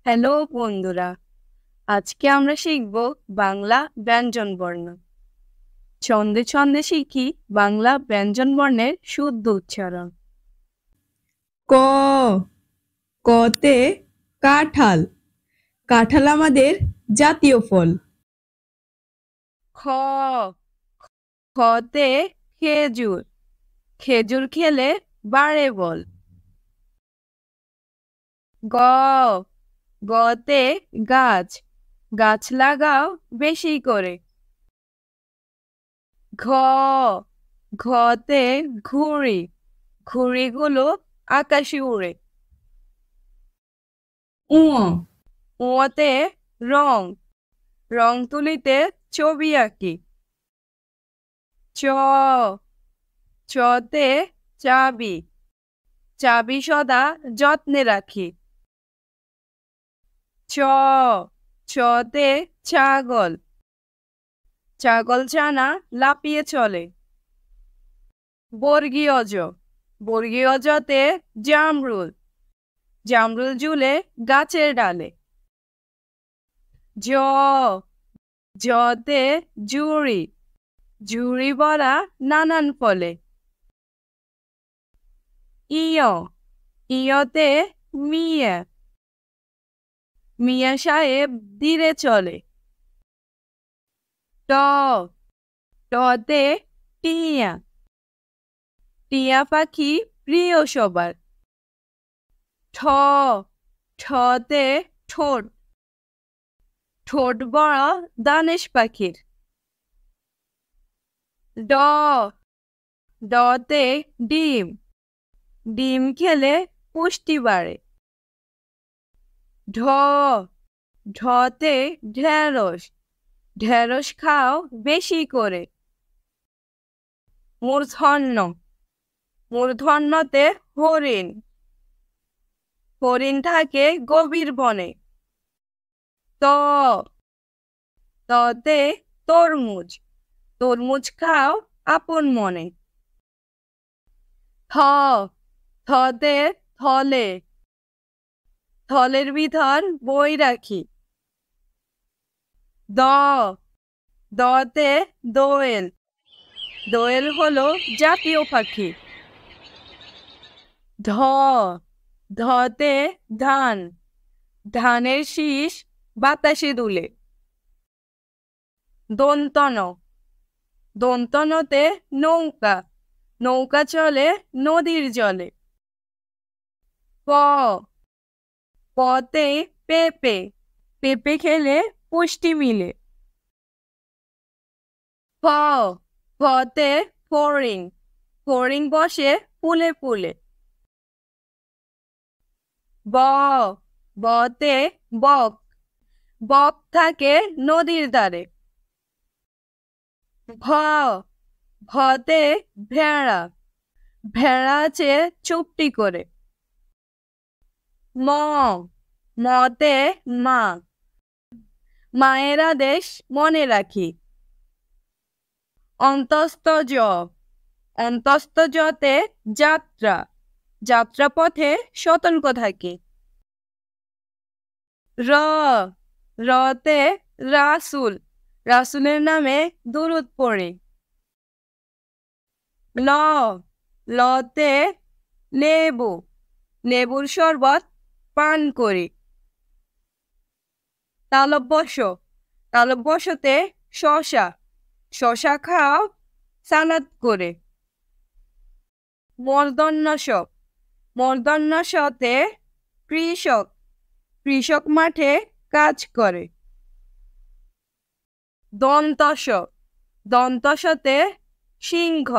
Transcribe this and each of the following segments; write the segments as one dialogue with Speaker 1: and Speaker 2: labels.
Speaker 1: Hello বন্ধুরা, আজকে আমরা শিখব বাংলা ব্যঞ্জন বর্ণ। ছন্দে ছন্দে শিখি বাংলা ব্যঞ্জন বর্ণের শুদ্ধ উচ্চারণ।
Speaker 2: ক কতে কাঁঠাল। কাঁঠাল আমাদের জাতীয় ফল।
Speaker 1: খ খতে খেজুর। খেজুর খেলে বাড়ে বল। গ গতে গাছ। গাছ লাগাও বেশি করে। ঘ ঘতে ঘুড়ি। ঘুড়িগুলো আকাশে উড়ে।
Speaker 2: উ
Speaker 1: ওতে রং। রং তুলিতে ছবি আঁকি। চ চতে চাবি। চাবি সদা যত্নে রাখি। চ চতে ছাগল। ছাগল ছানা লাফিয়ে চলে। বর্গীয় জ। বর্গীয় জতে জামরুল। জামরুল ঝুলে গাছের ডালে। জ জতে ঝুড়ি। ঝুড়ি ভরা নানান ফলে। ইয় ইয়তে মিয়া। মিয়া সাহেব ধীরে চলে। ট টতে টিয়া। টিয়া পাখি প্রিয় সবার। ঠ ঠতে ঠোঁট। ঠোঁট বড় দানেশ পাখির। ড ডতে ডিম। ডিম খেলে পুষ্টি বাড়ে। ঢ ঢতে ঢেঁড়স। ঢেঁড়স খাও বেশি করে। মূর্ধন্য মূর্ধন্যতে হরিণ। হরিণ থাকে গভীর বনে। ত ততে তরমুজ। তরমুজ খাও আপন মনে। থ থতে থলে। থলের ভিতর বই রাখি। দ দতে দোয়েল। দোয়েল হলো জাতীয় পাখি। ধ ধতে ধান। ধানের শীষ বাতাসে দুলে। দন্তন দন্তনতে নৌকা। নৌকা চলে নদীর জলে। প পতে পেঁপে। পেঁপে খেলে পুষ্টি মিলে। ফ ফতে ফড়িং। ফড়িং বসে ফুলে ফুলে। ব বতে বক। বক থাকে নদীর ধারে। ভ ভতে ভেড়া। ভেড়া আছে চুপটি করে। ম মতে মা। মায়ের আদেশ মনে রাখি। অন্তস্থ জ অন্তস্থ জতে যাত্রা। যাত্রা পথে সতর্ক থাকি। র রতে রাসুল। রাসুলের নামে দুরূদ পড়ে। ল লতে লেবু। লেবুর শরবত পান করি। তালব্যস্য তালব্যস্যতে শশা। শশা খাও সালাদ করে। মূর্ধন্য ষ মূর্ধন্য শতে কৃষক। কৃষক মাঠে কাজ করে। দন্তস দন্তসতে সিংহ।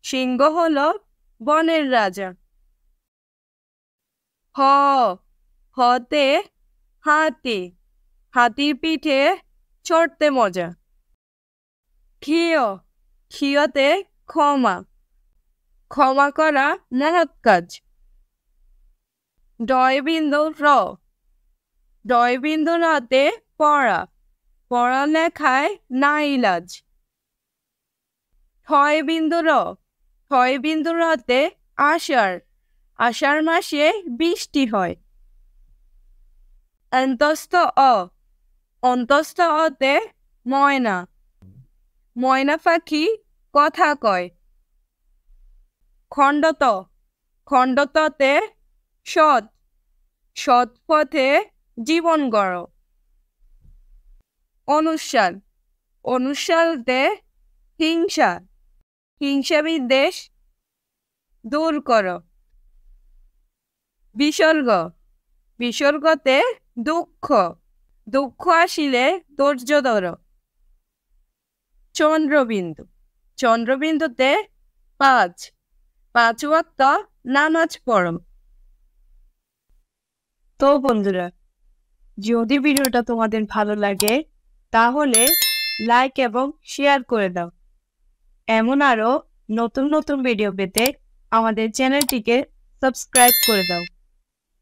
Speaker 1: সিংহ হলো বনের রাজা। হ হতে হাতি। হাতির পিঠে চড়তে মজা। ক্ষীয় ক্ষীয়তে ক্ষমা। ক্ষমা করা মহৎ কাজ। ডয়বিন্দু র ডয়বিন্দু রতে পড়া। পড়ালেখায় না ইলাজ। ঠয় বিন্দু র ঠয় বিন্দু রতে আষাঢ়। আষাঢ় মাসে বৃষ্টি হয়। অন্তস্থ অ অন্তস্থ অতে ময়না ময়না পাখি কথা কয়। খণ্ডত খণ্ডততে সৎ সৎ পথে জীবন গড়। অনুস্বার অনুস্বারতে হিংসা হিংসা বিদ্বেষ দূর কর। বিসর্গ বিসর্গতে দুঃখ দুঃখ আসিলে ধৈর্য ধর। চন্দ্রবিন্দু চন্দ্রবিন্দুতে পাঁচ পাঁচ ওয়াক্ত নামাজ পড়ো। তো বন্ধুরা, যদি ভিডিওটা তোমাদের ভালো লাগে তাহলে লাইক এবং শেয়ার করে দাও। এমন আরো নতুন নতুন ভিডিও পেতে আমাদের চ্যানেলটিকে সাবস্ক্রাইব করে দাও।